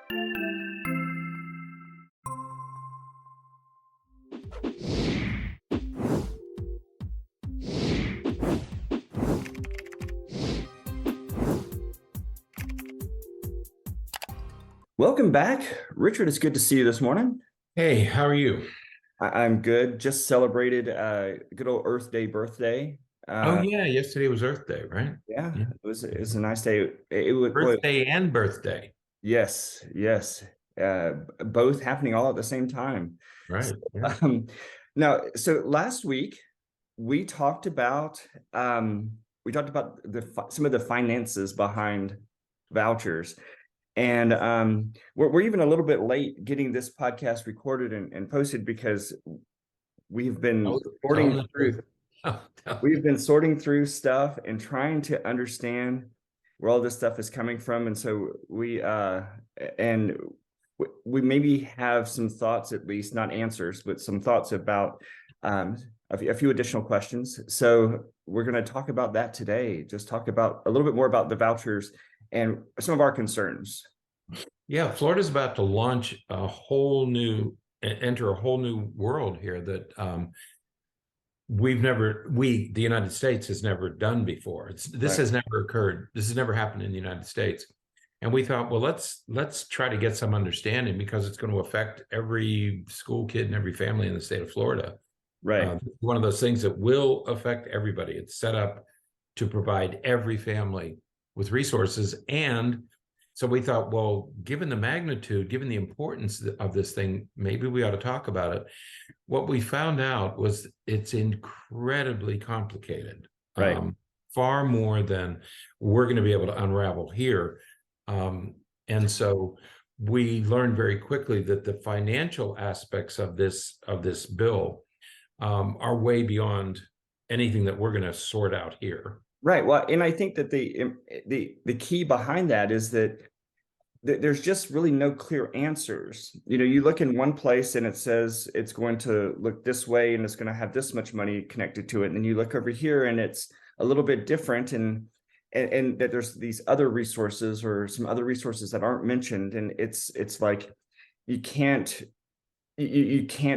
Welcome back, Richard. It's good to see you this morning. Hey, how are you? I'm good. Just celebrated good old Earth Day birthday. Oh yeah, yesterday was Earth Day, right? Yeah, Yeah. it was a nice day. It was well, Birthday and birthday. yes, both happening all at the same time. So, Right. Yeah. um, now, so last week we talked about some of the finances behind vouchers. And we're even a little bit late getting this podcast recorded and posted because we've been Tell them sorting the through truth. we've been sorting through stuff and trying to understand where all this stuff is coming from. And so we maybe have some thoughts, at least not answers, but some thoughts about a few additional questions. So we're going to talk about that today. Just talk about a little bit more about the vouchers and some of our concerns. Yeah, Florida's about to launch enter a whole new world here that the United States has never done before. This Right. has never occurred. This has never happened in the United States. And we thought, well, let's try to get some understanding because it's going to affect every school kid and every family in the state of Florida. Right. One of those things that will affect everybody. It's set up to provide every family with resources. And so we thought, well, given the magnitude, given the importance of this thing, maybe we ought to talk about it. What we found out was it's incredibly complicated, Right. far more than we're going to be able to unravel here. And so we learned very quickly that the financial aspects of this bill are way beyond anything that we're going to sort out here. Right. Well, and I think that the key behind that is that there's just really no clear answers. You look in one place and it says it's going to look this way and it's going to have this much money connected to it. And then you look over here and it's a little bit different, and that there's these other resources or some other resources that aren't mentioned. And it's like you can't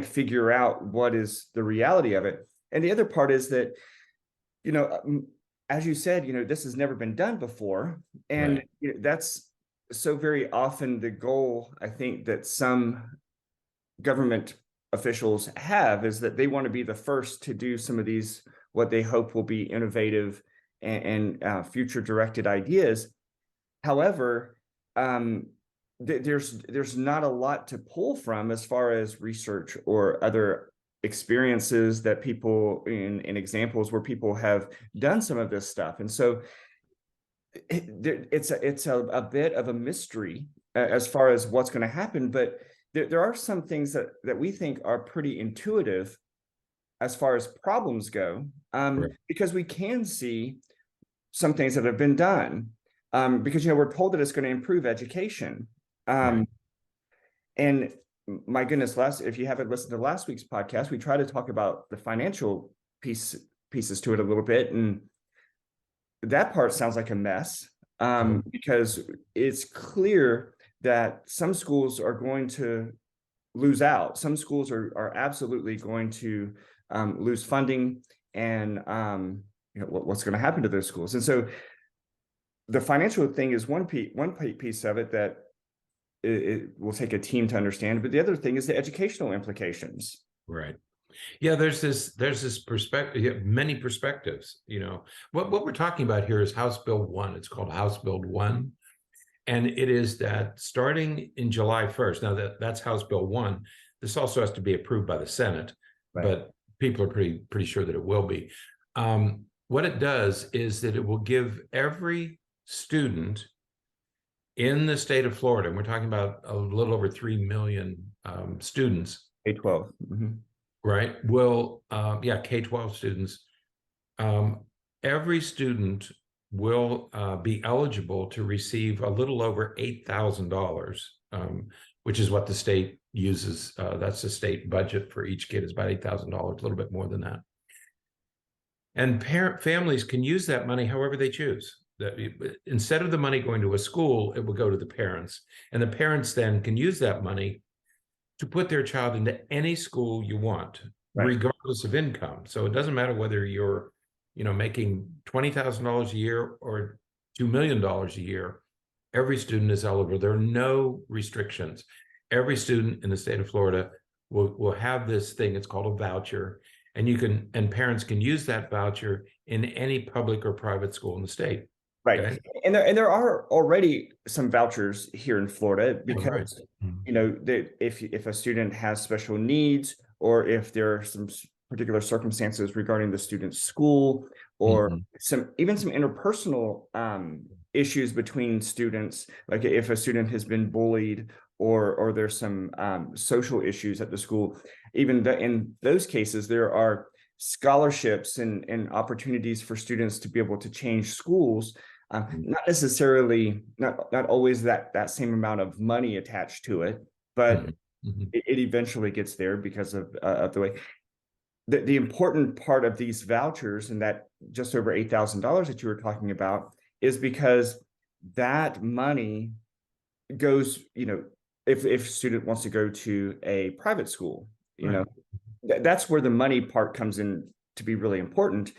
figure out what is the reality of it. And the other part is that, as you said, this has never been done before. And Right. That's so very often the goal, I think, that some government officials have, is that they want to be the first to do some of these, what they hope will be innovative and future directed ideas. However, there's not a lot to pull from as far as research or other experiences that people in examples where people have done some of this stuff. And so it's a bit of a mystery as far as what's going to happen, but there are some things that we think are pretty intuitive as far as problems go, Right. because we can see some things that have been done, because we're told that it's going to improve education, Right. and my goodness, if you haven't listened to last week's podcast, we try to talk about the financial pieces to it a little bit, and that part sounds like a mess, because it's clear that some schools are going to lose out. Some schools are absolutely going to lose funding, and what's going to happen to those schools. And so the financial thing is one piece of it that it will take a team to understand, but the other thing is the educational implications. Right. Yeah, there's this perspective, many perspectives. What we're talking about here is House Bill 1. It's called House Bill 1. And it is that starting in July 1st, now that's House Bill 1. This also has to be approved by the Senate, Right. but people are pretty sure that it will be. What it does is that it will give every student in the state of Florida, and we're talking about a little over 3 million students. K-12. Mm-hmm. Right. K-12 students. Every student will be eligible to receive a little over $8,000, which is what the state uses. That's the state budget for each kid, is about $8,000, a little bit more than that. And families can use that money however they choose. that instead of the money going to a school, it will go to the parents, and the parents then can use that money to put their child into any school you want, Right. regardless of income. So it doesn't matter whether you're, making $20,000 a year or $2 million a year. Every student is eligible. There are no restrictions. Every student in the state of Florida will have this thing. It's called a voucher, and parents can use that voucher in any public or private school in the state. Right. Okay? And there are already some vouchers here in Florida because, if a student has special needs, or if there are some particular circumstances regarding the student's school, or some interpersonal issues between students, like if a student has been bullied, or there's some social issues at the school, in those cases, there are scholarships and opportunities for students to be able to change schools. Not necessarily, not always that same amount of money attached to it, but it eventually gets there because of the way. The important part of these vouchers, and that just over $8,000 that you were talking about, is because that money goes, if a student wants to go to a private school, that's where the money part comes in to be really important.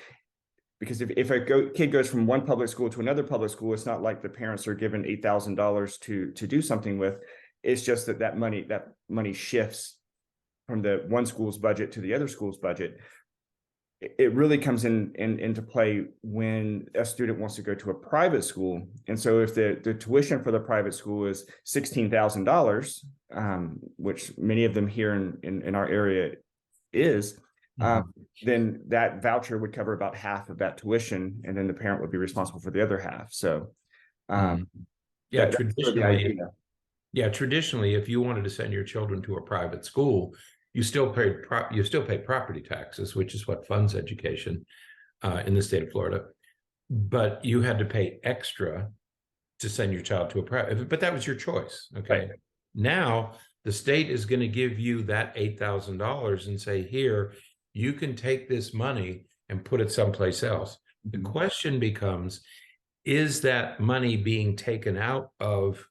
Because if a kid goes from one public school to another public school, it's not like the parents are given $8,000 to do something with. It's just that money shifts from the one school's budget to the other school's budget. It really comes into play when a student wants to go to a private school. And so if the tuition for the private school is $16,000, which many of them here in our area is, then that voucher would cover about half of that tuition, and then the parent would be responsible for the other half. So, traditionally, if you wanted to send your children to a private school, you still pay property taxes, which is what funds education in the state of Florida. But you had to pay extra to send your child to a private, but that was your choice. Okay. Right. Now the state is going to give you that $8,000 and say, here, you can take this money and put it someplace else. The question becomes, is that money being taken out of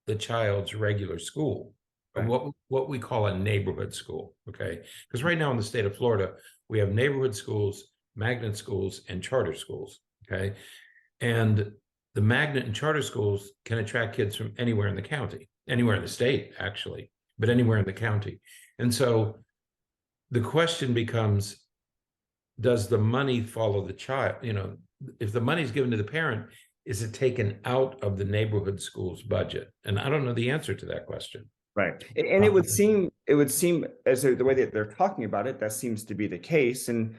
the child's regular school, right, or what we call a neighborhood school? Okay. Because right now in the state of Florida, we have neighborhood schools, magnet schools, and charter schools. Okay. And the magnet and charter schools can attract kids from anywhere in the county, anywhere in the state, actually, but anywhere in the county. And so the question becomes, does the money follow the child? If the money is given to the parent, is it taken out of the neighborhood school's budget? And I don't know the answer to that question. Right. And it would seem as the way that they're talking about it, that seems to be the case. And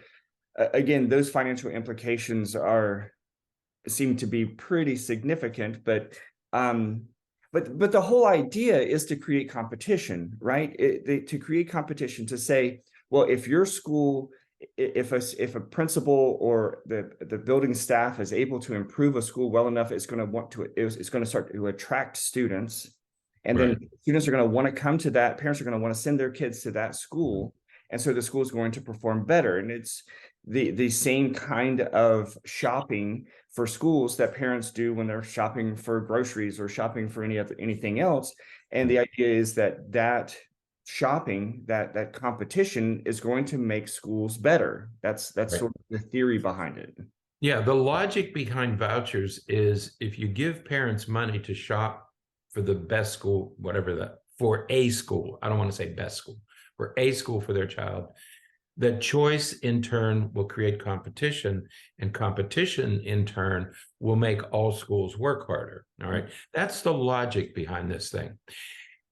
again, those financial implications seem to be pretty significant, but the whole idea is to create competition, right? To create competition, to say, well, if your school, if a principal or the building staff is able to improve a school well enough, it's going to start to attract students, and then students are going to want to come to that. Parents are going to want to send their kids to that school, and so the school is going to perform better. And it's the same kind of shopping for schools that parents do when they're shopping for groceries or shopping for anything else. And the idea is that shopping, that competition is going to make schools better. That's sort of the theory behind it. Yeah, the logic behind vouchers is, if you give parents money to shop for the best school, for a school, I don't want to say best school, for a school for their child, that choice in turn will create competition, and competition in turn will make all schools work harder. All right. That's the logic behind this thing.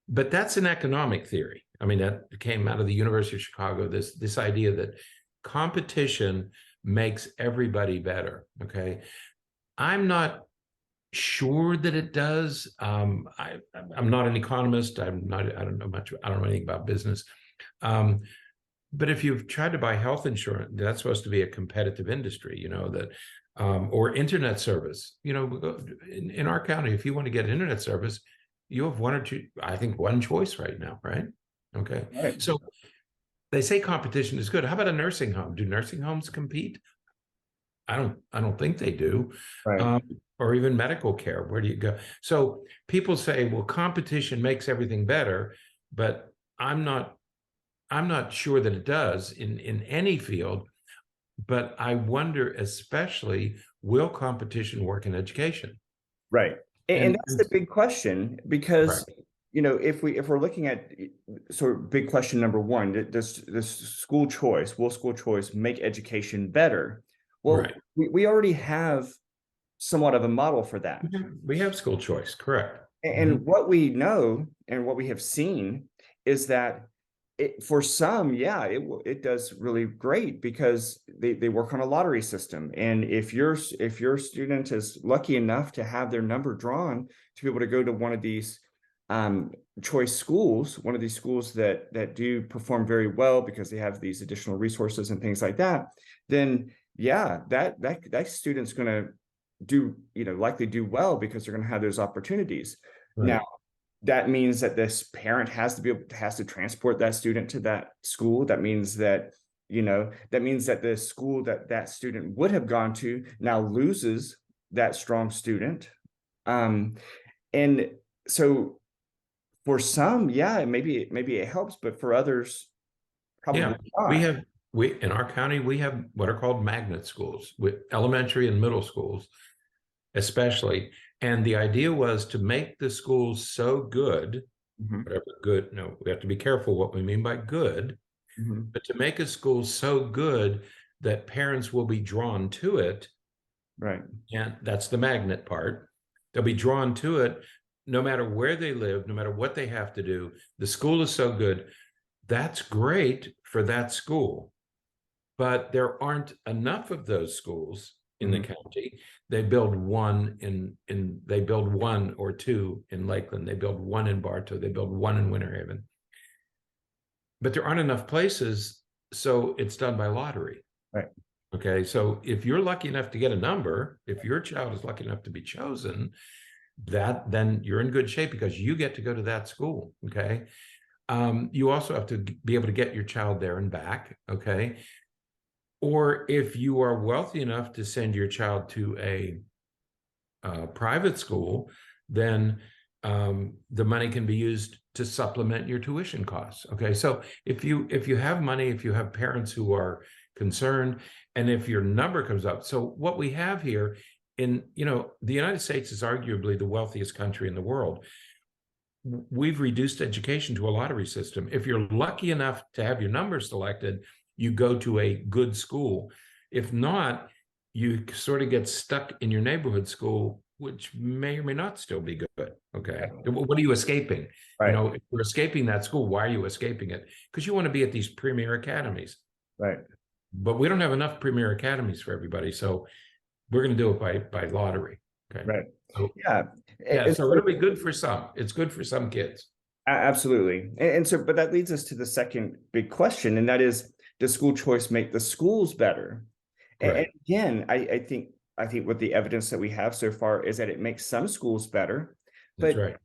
But that's an economic theory. I mean, that came out of the University of Chicago, this idea that competition makes everybody better. Okay. I'm not sure that it does. I'm not an economist. I don't know much. I don't know anything about business. But if you've tried to buy health insurance, that's supposed to be a competitive industry, or internet service. In our county, if you want to get internet service, you have one choice right now, right? Okay. Right. So they say competition is good. How about a nursing home? Do nursing homes compete? I don't think they do. Right. Or even medical care. Where do you go? So people say, well, competition makes everything better, but I'm not sure that it does in any field. But I wonder, especially, will competition work in education? Right. And that's And the big question right, because, if we're looking at sort of big question number one, does this school choice, will school choice make education better? Well, right. we already have somewhat of a model for that. We have school choice, correct. And what we know and what we have seen is that for some, yeah, it does really great because they work on a lottery system. And if your student is lucky enough to have their number drawn to be able to go to one of these um, choice schools, one of these schools that do perform very well because they have these additional resources and things like that, then yeah, that student's going to do, likely do well because they're going to have those opportunities. Now, Right. that means that this parent has to transport that student to that school. That means that, the school that student would have gone to now loses that strong student. And so for some, yeah, maybe it helps, but for others, Yeah, probably we not. have we in our county we have what are called magnet schools with elementary and middle schools, especially. And the idea was to make the schools so good, Mhm, whatever good, no, we have to be careful what we mean by good, mhm. but to make a school so good that parents will be drawn to it. Right. And that's the magnet part. They'll be drawn to it no matter where they live, no matter what they have to do. The school is so good. That's great for that school. But there aren't enough of those schools in the Mhm. county. They build one they build one or two in Lakeland. They build one in Bartow. They build one in Winter Haven. But there aren't enough places, so it's done by lottery. Right. Okay, so if you're lucky enough to get a number, if your child is lucky enough to be chosen, then you're in good shape because you get to go to that school. Okay, you also have to be able to get your child there and back. Okay, or if you are wealthy enough to send your child to a private school, then the money can be used to supplement your tuition costs. Okay, so if you have money, if you have parents who are concerned, and if your number comes up, so what we have here in the United States is arguably the wealthiest country in the world. We've reduced education to a lottery system. If you're lucky enough to have your number selected, you go to a good school. If not, you sort of get stuck in your neighborhood school, which may or may not still be good. Okay. What are you escaping? Right. If you're escaping that school, why are you escaping it? Because you want to be at these premier academies. Right. But we don't have enough premier academies for everybody. So we're going to do it by lottery. Okay. Right. So, Yeah. yeah. And So it'll be good for some. It's good for some kids. Absolutely. And so, but that leads us to the second big question, and that is, does school choice make the schools better? And Right. again, I think what the evidence that we have so far is that it makes some schools better, That's but right.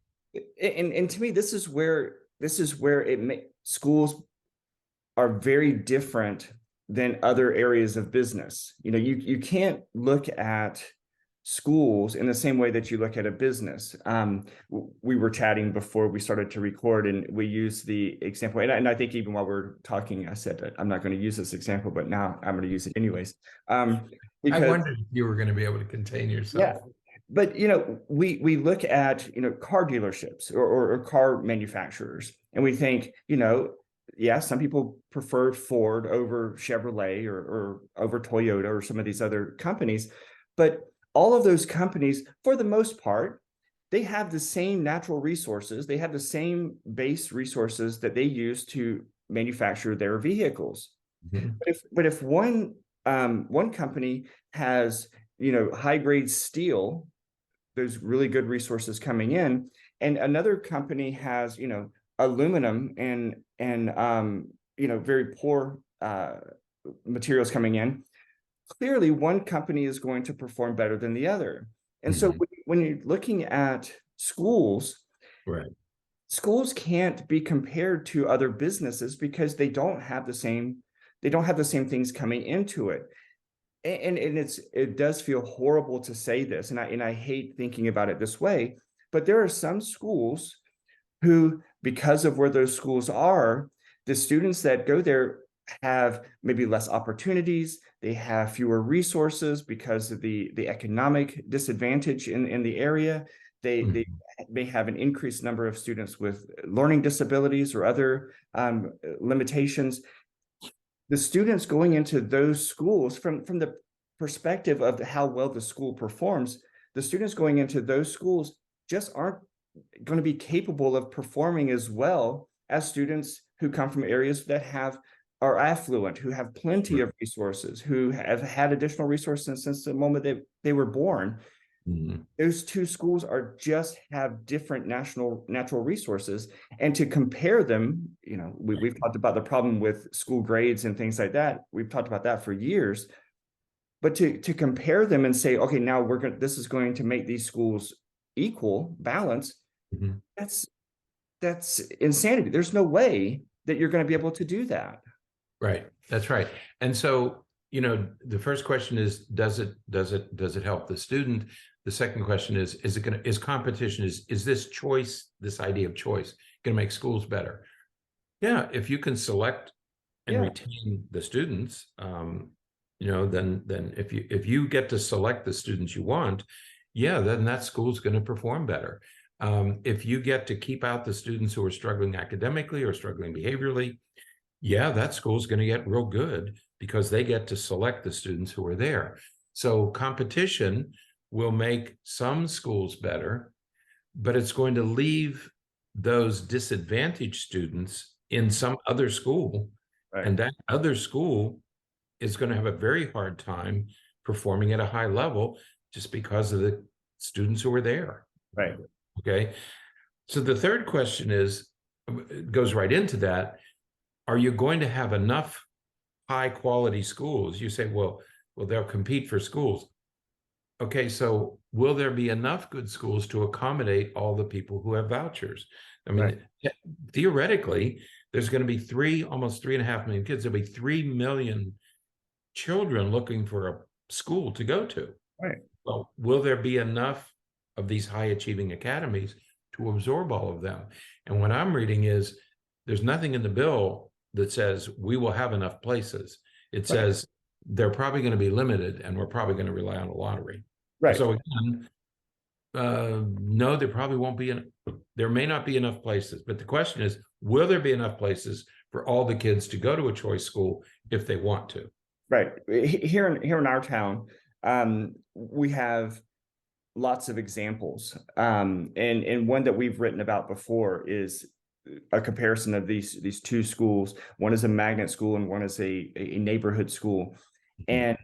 and to me, this is where schools are very different than other areas of business. You can't look at schools in the same way that you look at a business. We were chatting before we started to record, and we used the example. And I think even while we're talking, I said that I'm not going to use this example, but now I'm going to use it anyways. I Because wondered if you were going to be able to contain yeah, yourself. but we look at car dealerships or car manufacturers, and we think, yeah, some people prefer Ford over Chevrolet or over Toyota or some of these other companies, but all of those companies, for the most part, they have the same natural resources. They have the same base resources that they use to manufacture their vehicles. Mhm. But if one company has high grade steel, those really good resources coming in, and another company has aluminum and very poor materials coming in, clearly one company is going to perform better than the other. And so Mhm. when you're looking at schools, Right. schools can't be compared to other businesses because they don't have the same things coming into it. and it does feel horrible to say this, and I hate thinking about it this way, but there are some schools who, because of where those schools are, the students that go there have maybe less opportunities, they have fewer resources because of the economic disadvantage in the area. They may have an increased number of students with learning disabilities or other limitations. The students going into those schools, from the perspective of how well the school performs, the students going into those schools just aren't going to be capable of performing as well as students who come from areas that are affluent, who have plenty of resources, who have had additional resources since the moment they were born. Those two schools have different natural resources, and to compare them, we've talked about the problem with school grades and things like that. We've talked about that for years, but to compare them and say, okay, now this is going to make these schools equal, balance. That's insanity. There's no way that you're going to be able to do that. Right. That's right. And so, the first question is, does it help the student? The second question is competition, is this choice, this idea of choice, going to make schools better? Yeah. If you can select and retain the students, then if you get to select the students you want, then that school's going to perform better. If you get to keep out the students who are struggling academically or struggling behaviorally, that school's going to get real good because they get to select the students who are there. So competition will make some schools better, but it's going to leave those disadvantaged students in some other school. Right. And that other school is going to have a very hard time performing at a high level just because of the students who are there. Right. Okay. So the third question goes right into that. Are you going to have enough high quality schools? You say, well, they'll compete for schools. Okay, so will there be enough good schools to accommodate all the people who have vouchers? I mean, theoretically, there's going to be almost 3.5 million kids. There'll be 3 million children looking for a school to go to. Right. Well, will there be enough of these high achieving academies to absorb all of them? And what I'm reading is there's nothing in the bill that says we will have enough places. It says they're probably going to be limited and we're probably going to rely on a lottery. Right. So again, no, there probably won't be there may not be enough places, but the question is, will there be enough places for all the kids to go to a choice school if they want to? Right. Here in our town, we have lots of examples. And one that we've written about before is a comparison of these two schools. One is a magnet school and one is a neighborhood school. And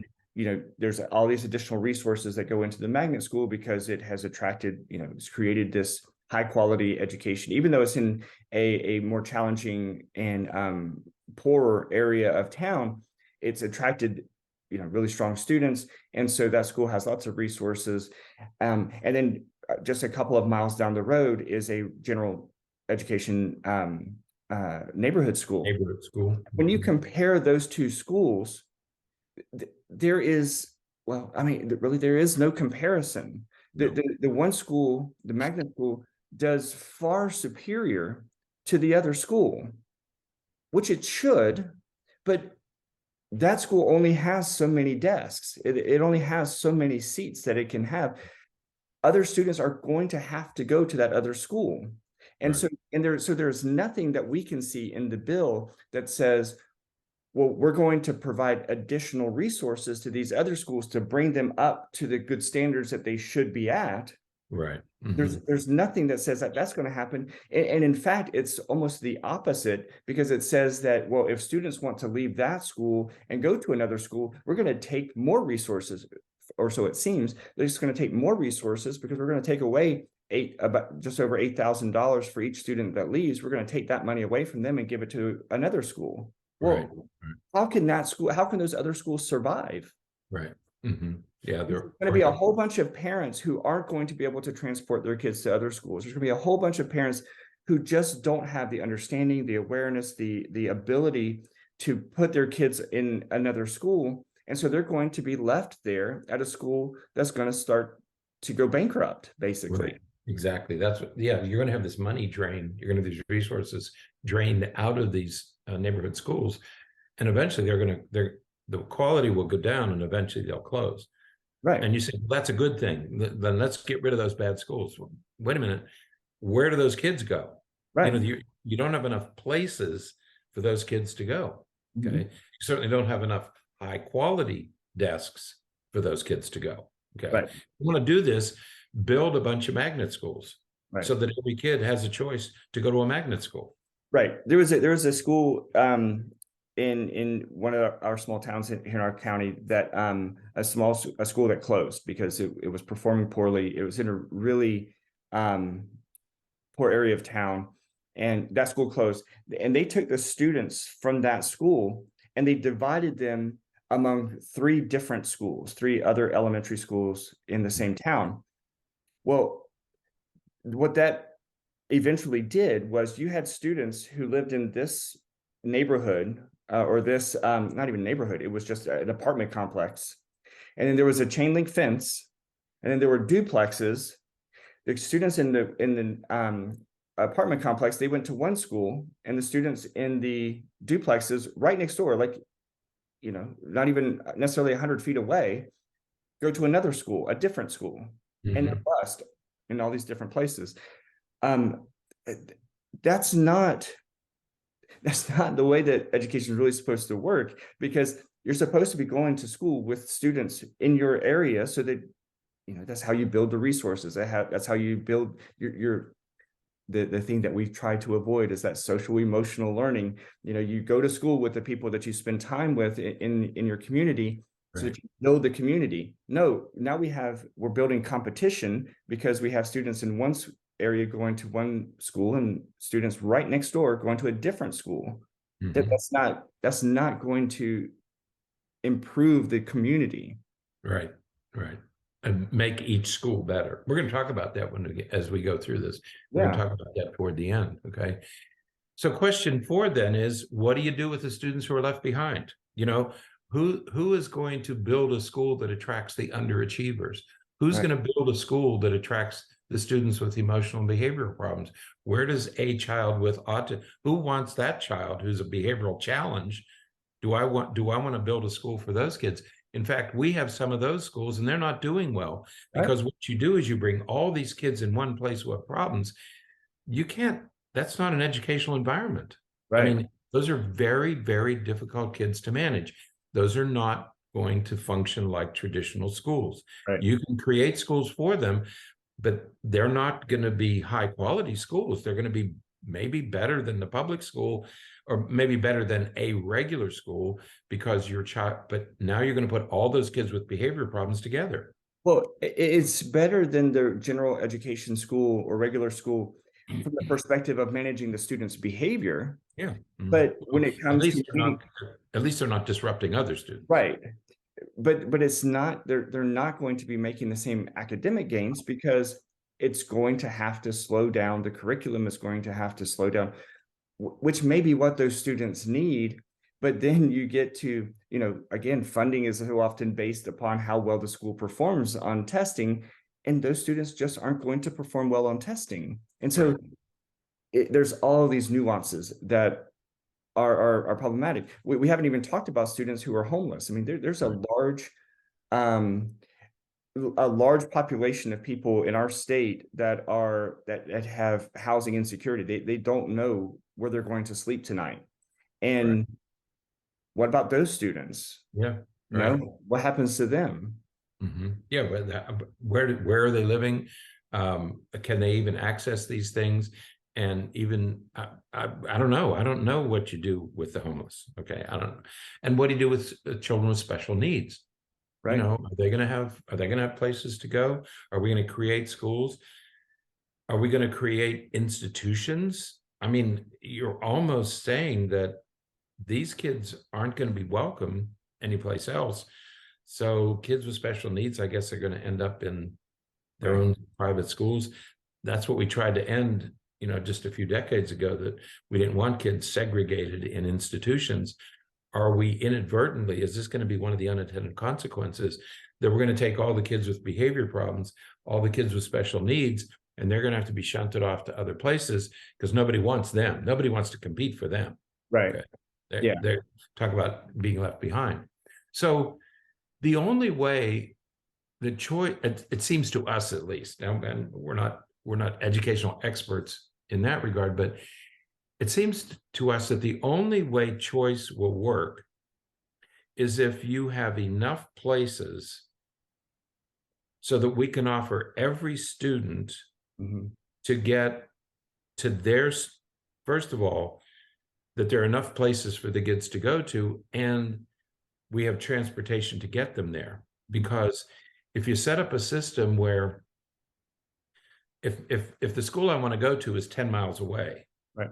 there's all these additional resources that go into the magnet school because it has attracted, it's created this high quality education, even though it's in a more challenging and poorer area of town. It's attracted really strong students, and so that school has lots of resources. And then just a couple of miles down the road is a general education neighborhood school. When you compare those two schools, there is no comparison. The one school, the magnet school, does far superior to the other school, which it should, but that school only has so many desks. It only has so many seats that it can have. Other students are going to have to go to that other school. And there's nothing that we can see in the bill that says, well, we're going to provide additional resources to these other schools to bring them up to the good standards that they should be at. Right. There's nothing that says that that's going to happen. And in fact, it's almost the opposite, because it says that, well, if students want to leave that school and go to another school, we're going to take more resources, or so it seems. They're just going to take more resources because we're going to take away about just over $8,000 for each student that leaves. We're going to take that money away from them and give it to another school. Well, how can those other schools survive? Right. Yeah, there's going to be a whole bunch of parents who aren't going to be able to transport their kids to other schools. There's going to be a whole bunch of parents who just don't have the understanding, the awareness, the ability to put their kids in another school. And so they're going to be left there at a school that's going to start to go bankrupt, basically. Right. Exactly. That's what, yeah, you're going to have this money drain. You're going to have these resources drained out of these neighborhood schools. And eventually the quality will go down and eventually they'll close. Right. And you say, well, that's a good thing. Then let's get rid of those bad schools. Well, wait a minute. Where do those kids go? Right. You don't have enough places for those kids to go. Okay. You certainly don't have enough high quality desks for those kids to go. Okay. Right. You want to do this, build a bunch of magnet schools so that every kid has a choice to go to a magnet school. Right. There was a school in one of our small towns here in our county that a school that closed because it was performing poorly. It was in a really poor area of town, and that school closed. And they took the students from that school and they divided them among three other elementary schools in the same town. Well, what that eventually did was you had students who lived in this neighborhood or this not even neighborhood, it was just an apartment complex, and then there was a chain link fence, and then there were duplexes. The students in the apartment complex, they went to one school, and the students in the duplexes right next door, like, you know, not even necessarily 100 feet away, go to another school, a different school, and they're bused in all these different places. That's not the way that education is really supposed to work, because you're supposed to be going to school with students in your area so that, you know, that's how you build the resources. That's how you build the thing that we've tried to avoid is that social emotional learning. You know, you go to school with the people that you spend time with in your community, so that you build the community. No, now we're building competition because we have students in one area going to one school and students right next door going to a different school. That's not going to improve the community. Right. And make each school better. We're going to talk about that as we go through this. We're going to talk about that toward the end. Okay. So question 4 then is, what do you do with the students who are left behind? You know, who is going to build a school that attracts the underachievers? Who's going to build a school that attracts the students with emotional and behavioral problems? Where does a child with autism, who wants that child who's a behavioral challenge? Do I want to build a school for those kids? In fact, we have some of those schools and they're not doing well, because what you do is you bring all these kids in one place who have problems. That's not an educational environment. Right. I mean, those are very, very difficult kids to manage. Those are not going to function like traditional schools. Right. You can create schools for them, but they're not going to be high quality schools. They're going to be maybe better than the public school, or maybe better than a regular school, because your child, but now you're going to put all those kids with behavior problems together. Well, it's better than the general education school or regular school from the perspective of managing the student's behavior. Yeah. But when it comes at least they're not disrupting other students. Right. But it's not, they're not going to be making the same academic gains, because it's going to have to slow down. The curriculum is going to have to slow down, which may be what those students need. But then you get to, you know, again, funding is so often based upon how well the school performs on testing, and those students just aren't going to perform well on testing. And so there's all these nuances that are problematic. We haven't even talked about students who are homeless. I mean, there's a large population of people in our state that have housing insecurity. They don't know where they're going to sleep tonight. And what about those students? Yeah. You know, what happens to them? Yeah, but where are they living? Can they even access these things? And even I don't know. I don't know what you do with the homeless. Okay, I don't know. And what do you do with children with special needs? Right. You know, are they going to have places to go? Are we going to create schools? Are we going to create institutions? I mean, you're almost saying that these kids aren't going to be welcome anyplace else. So kids with special needs, I guess, are going to end up in their own private schools. That's what we tried to end, you know, just a few decades ago, that we didn't want kids segregated in institutions. are we inadvertently, is this going to be one of the unintended consequences that we're going to take all the kids with behavior problems, all the kids with special needs, and they're going to have to be shunted off to other places because nobody wants them. Nobody wants to compete for them. Right. Okay. They're talk about being left behind. So the only way, the choice, it seems to us at least, now, and we're not educational experts in that regard, but it seems to us that the only way choice will work is if you have enough places so that we can offer every student to get to theirs, first of all, that there are enough places for the kids to go to, and we have transportation to get them there. Because if you set up a system where if the school I want to go to is 10 miles away, right,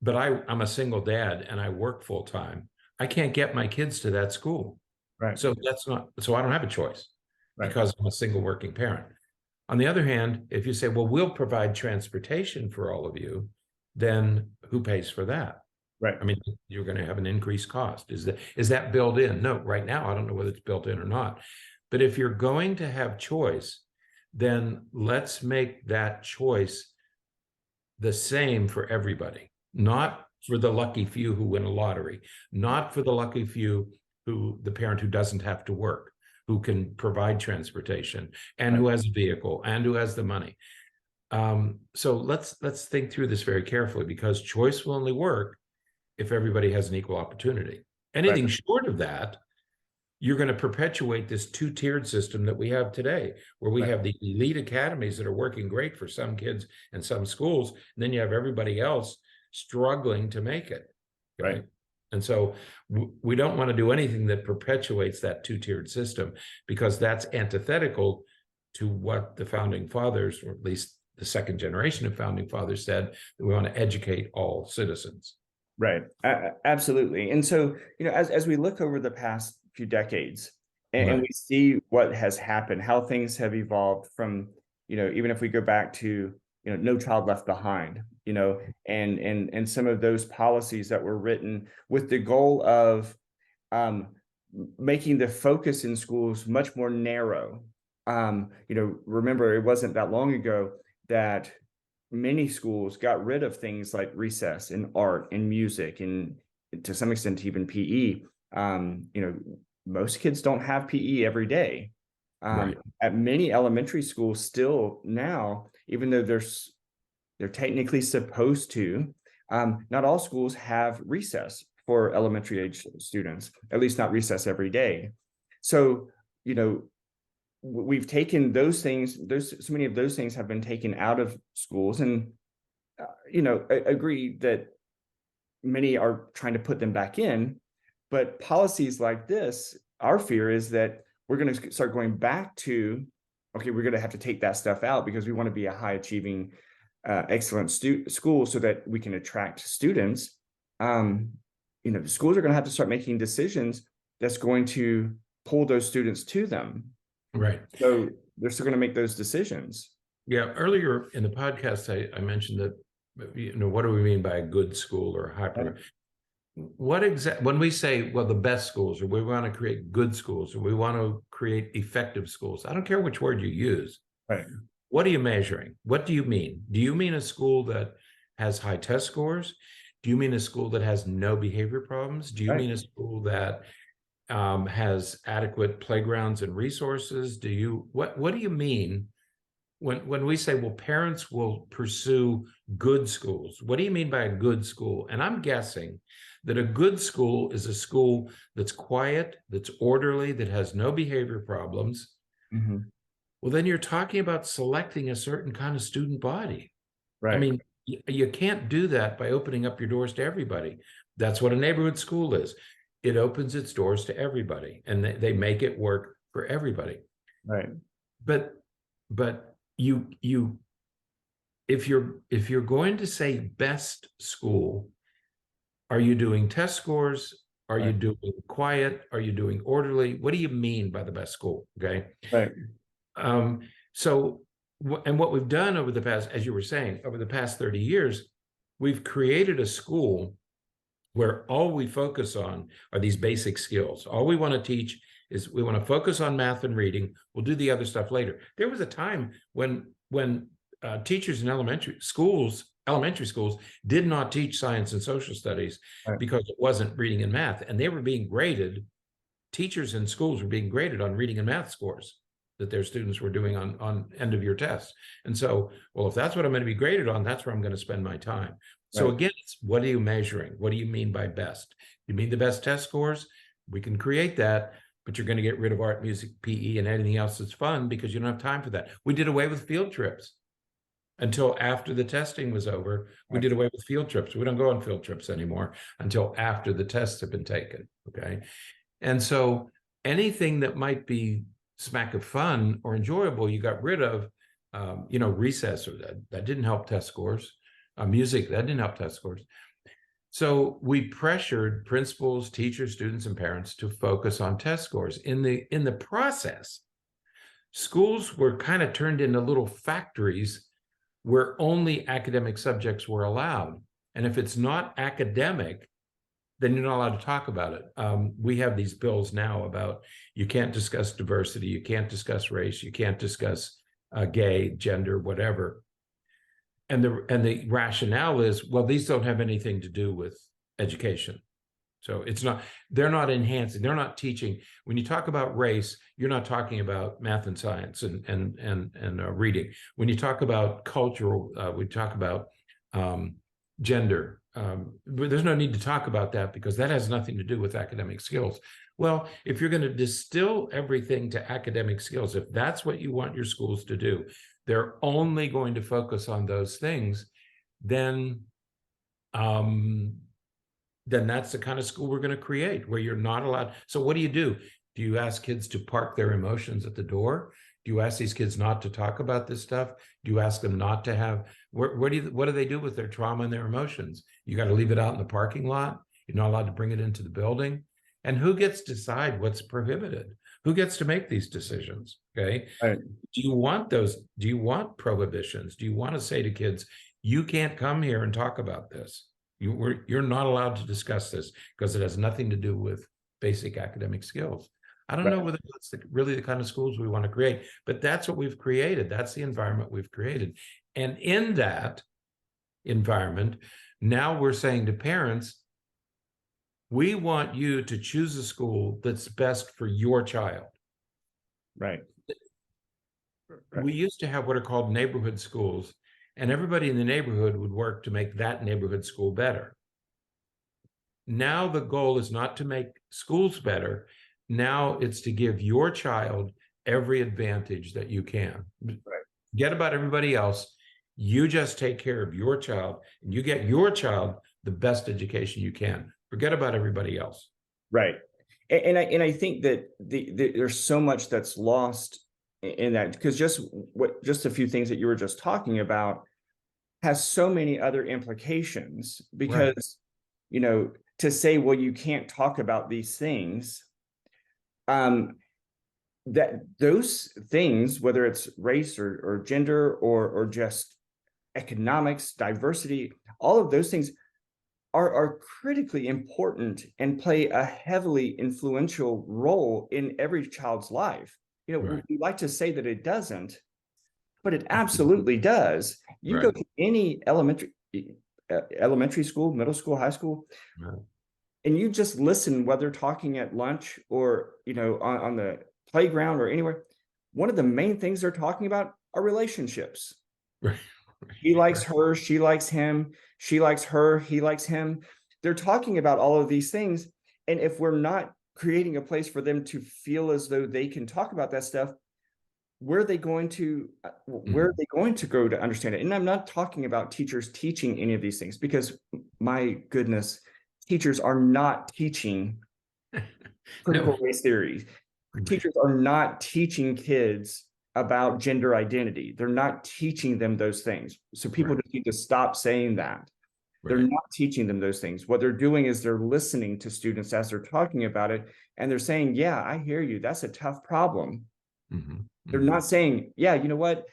but I'm a single dad and I work full time, I can't get my kids to that school. right. So I don't have a choice, right, because I'm a single working parent. On the other hand, if you say, well, we'll provide transportation for all of you, then who pays for that? Right. I mean, you're going to have an increased cost. Is that built in? No, right now, I don't know whether it's built in or not. But if you're going to have choice, then let's make that choice the same for everybody, not for the lucky few who win a lottery, not for the lucky few the parent who doesn't have to work, who can provide transportation and who has a vehicle and who has the money. So let's think through this very carefully, because choice will only work if everybody has an equal opportunity. Anything short of that, you're going to perpetuate this two-tiered system that we have today, where we have the elite academies that are working great for some kids and some schools, and then you have everybody else struggling to make it. Okay? Right. And so we don't want to do anything that perpetuates that two-tiered system, because that's antithetical to what the founding fathers, or at least the second generation of founding fathers, said, that we want to educate all citizens. Right. Absolutely. And so, as we look over the past few decades and we see what has happened, how things have evolved from, even if we go back to, No Child Left Behind, and some of those policies that were written with the goal of making the focus in schools much more narrow. Remember, it wasn't that long ago that many schools got rid of things like recess and art and music, and to some extent even PE. Most kids don't have PE every day. At many elementary schools still now, even though they're technically supposed to, not all schools have recess for elementary age students, at least not recess every day. So, we've taken those things, so many of those things have been taken out of schools, and I agree that many are trying to put them back in, but policies like this, our fear is that we're going to start going back to, okay, we're going to have to take that stuff out because we want to be a high achieving, excellent school so that we can attract students. The schools are going to have to start making decisions that's going to pull those students to them. Right. So they're still going to make those decisions. Yeah. Earlier in the podcast, I mentioned that, what do we mean by a good school or a high performance? When we say, well, the best schools, or we want to create good schools, or we want to create effective schools, I don't care which word you use. Right. What are you measuring? What do you mean? Do you mean a school that has high test scores? Do you mean a school that has no behavior problems? Do you mean a school that has adequate playgrounds and resources? What do you mean when we say, well, parents will pursue good schools? What do you mean by a good school? And I'm guessing that a good school is a school that's quiet, that's orderly, that has no behavior problems. Mm-hmm. Well, then you're talking about selecting a certain kind of student body. Right. I mean, you can't do that by opening up your doors to everybody. That's what a neighborhood school is. It opens its doors to everybody, and they make it work for everybody. Right. But if you're going to say best school, are you doing test scores? Are you doing quiet? Are you doing orderly? What do you mean by the best school? Okay. Right. And what we've done over the past, as you were saying, over the past 30 years, we've created a school where all we focus on are these basic skills. All we want to teach is we want to focus on math and reading. We'll do the other stuff later. There was a time when teachers in elementary schools did not teach science and social studies because it wasn't reading and math, and they were being graded. Teachers in schools were being graded on reading and math scores that their students were doing on end of year tests. And so, well, if that's what I'm going to be graded on, that's where I'm going to spend my time. So again, it's what are you measuring? What do you mean by best? You mean the best test scores? We can create that, but you're going to get rid of art, music, PE, and anything else that's fun because you don't have time for that. We did away with field trips until after the testing was over. We did away with field trips. We don't go on field trips anymore until after the tests have been taken, okay? And so anything that might be smack of fun or enjoyable, you got rid of. Recess, or that didn't help test scores. Music, that didn't help test scores. So we pressured principals, teachers, students, and parents to focus on test scores. In the process, schools were kind of turned into little factories where only academic subjects were allowed. And if it's not academic, then you're not allowed to talk about it. We have these bills now about you can't discuss diversity, you can't discuss race, you can't discuss gay, gender, whatever. And the rationale is, well, these don't have anything to do with education. So they're not enhancing, they're not teaching. When you talk about race, you're not talking about math and science and reading. When you talk about cultural, we talk about gender. But there's no need to talk about that because that has nothing to do with academic skills. Well, if you're going to distill everything to academic skills, if that's what you want your schools to do, they're only going to focus on those things, then that's the kind of school we're going to create where you're not allowed. So what do? Do you ask kids to park their emotions at the door? Do you ask these kids not to talk about this stuff? Do you ask them not to have, what do they do with their trauma and their emotions? You got to leave it out in the parking lot. You're not allowed to bring it into the building. And who gets to decide what's prohibited? Who gets to make these decisions? Okay. Right. Do you want those? Do you want prohibitions? Do you want to say to kids, you can't come here and talk about this? You're not allowed to discuss this because it has nothing to do with basic academic skills. I don't know whether that's really the kind of schools we want to create, but that's what we've created. That's the environment we've created. And in that environment, now we're saying to parents, we want you to choose a school that's best for your child. Right. We used to have what are called neighborhood schools, and everybody in the neighborhood would work to make that neighborhood school better. Now the goal is not to make schools better. Now it's to give your child every advantage that you can. Right. Forget about everybody else. You just take care of your child, and you get your child the best education you can. Forget about everybody else. Right. And I think that there's so much that's lost in that, because just a few things that you were just talking about has so many other implications, because, to say, well, you can't talk about these things, that those things, whether it's race or gender or just economics, diversity, all of those things are critically important and play a heavily influential role in every child's life. We like to say that it doesn't, but it absolutely does. You go to any elementary school, middle school, high school, and you just listen, whether talking at lunch or, on the playground or anywhere, one of the main things they're talking about are relationships. He likes her, she likes him, she likes her, he likes him. They're talking about all of these things. And if we're not creating a place for them to feel as though they can talk about that stuff, where are they going to go to understand it? And I'm not talking about teachers teaching any of these things, because my goodness, teachers are not teaching critical race theory. Teachers are not teaching kids about gender identity. They're not teaching them those things. So people just need to stop saying that. They're not teaching them those things. What they're doing is they're listening to students as they're talking about it, and they're saying, yeah, I hear you. That's a tough problem. They're not saying, yeah, you know what?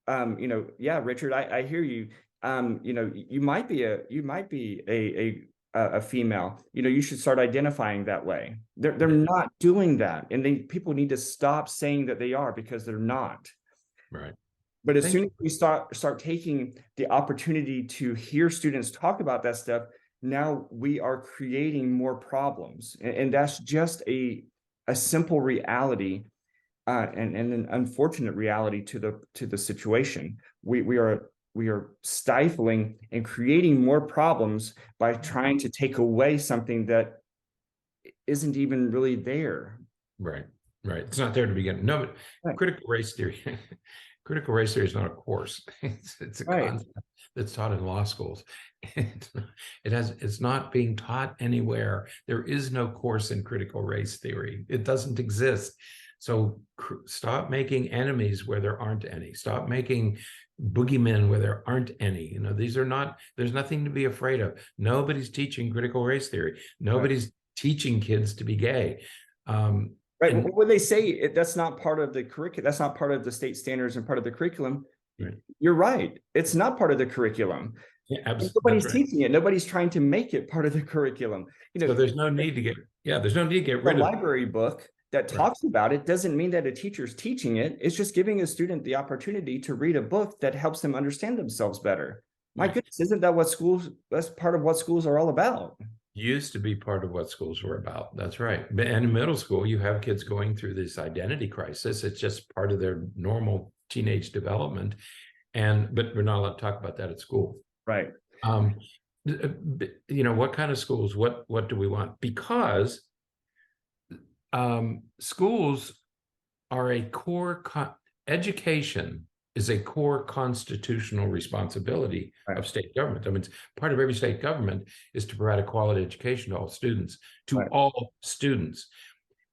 Yeah, Richard, I hear you. You might be a a female, you should start identifying that way. They're not doing that, and people need to stop saying that they are, because they're not. Right. But as soon as we start taking the opportunity to hear students talk about that stuff, now we are creating more problems, and that's just a simple reality, and an unfortunate reality to the situation. We are stifling and creating more problems by trying to take away something that isn't even really there. Right. It's not there to begin. No, but Right. critical race theory is not a course. It's a Right. concept that's taught in law schools. It's not being taught anywhere. There is no course in critical race theory. It doesn't exist. So stop making enemies where there aren't any. Stop making boogeymen where there aren't any. There's nothing to be afraid of. Nobody's teaching critical race theory. Nobody's teaching kids to be gay. Right. When they say that's not part of the curriculum, that's not part of the state standards and part of the curriculum. Right. You're right. It's not part of the curriculum. Yeah, absolutely. Nobody's teaching it. Nobody's trying to make it part of the curriculum. So there's no need to get rid of the library book that talks about it doesn't mean that a teacher's teaching it. It's just giving a student the opportunity to read a book that helps them understand themselves better. My goodness, isn't that that's part of what schools are all about? Used to be part of what schools were about. That's right. And in middle school, you have kids going through this identity crisis. It's just part of their normal teenage development. But we're not allowed to talk about that at school. Right. What kind of schools? What do we want? Because schools are a core education is a core constitutional responsibility of state government. I mean, part of every state government is to provide a quality education to all students, all students.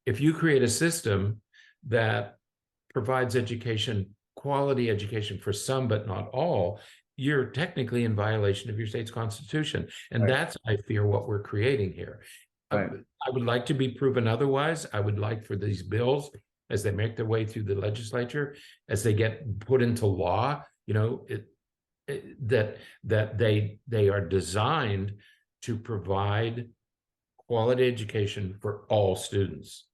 If you create a system that provides quality education for some, but not all, you're technically in violation of your state's constitution. And that's, I fear, what we're creating here. I would like to be proven otherwise. I would like for these bills, as they make their way through the legislature, as they get put into law, that they are designed to provide quality education for all students,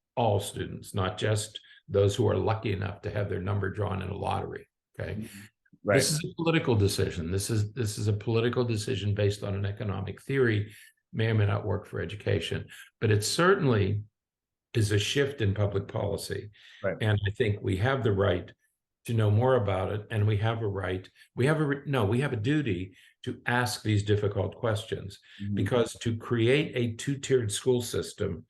not just those who are lucky enough to have their number drawn in a lottery. Okay. Right. This is a political decision. This is a political decision based on an economic theory, may or may not work for education, but it certainly is a shift in public policy. Right. And I think we have the right to know more about it. And we have a duty to ask these difficult questions, because to create a two-tiered school system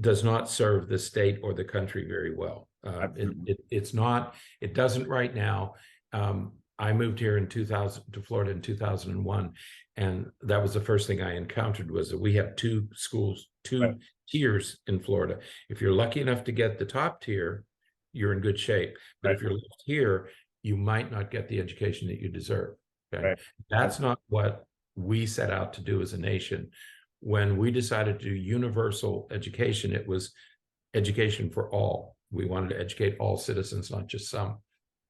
does not serve the state or the country very well. It doesn't right now. I moved here to Florida in 2001. And that was the first thing I encountered, was that we have two tiers in Florida. If you're lucky enough to get the top tier, you're in good shape. But if you're left here, you might not get the education that you deserve. Okay? That's not what we set out to do as a nation. When we decided to do universal education, it was education for all. We wanted to educate all citizens, not just some.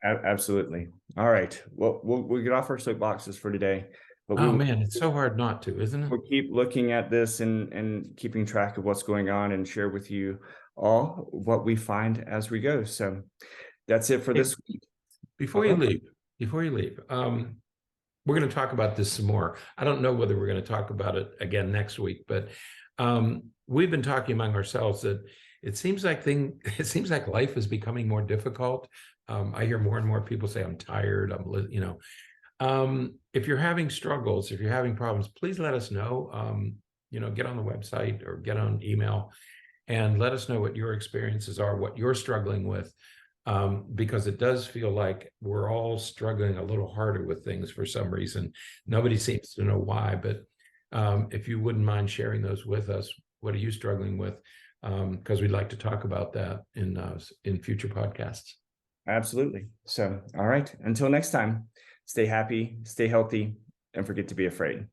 Absolutely. All right. Well, we'll get off our soapboxes for today. But man, it's so hard not to, isn't it? We'll keep looking at this and keeping track of what's going on, and share with you all what we find as we go. So that's it for this week. Before you leave, we're going to talk about this some more. I don't know whether we're going to talk about it again next week, but we've been talking among ourselves that it seems like life is becoming more difficult. I hear more and more people say, I'm tired. If you're having struggles, if you're having problems, please let us know. Get on the website or get on email and let us know what your experiences are, what you're struggling with, because it does feel like we're all struggling a little harder with things for some reason. Nobody seems to know why, but if you wouldn't mind sharing those with us, what are you struggling with? Because we'd like to talk about that in future podcasts. Absolutely. So, all right. Until next time, stay happy, stay healthy, and forget to be afraid.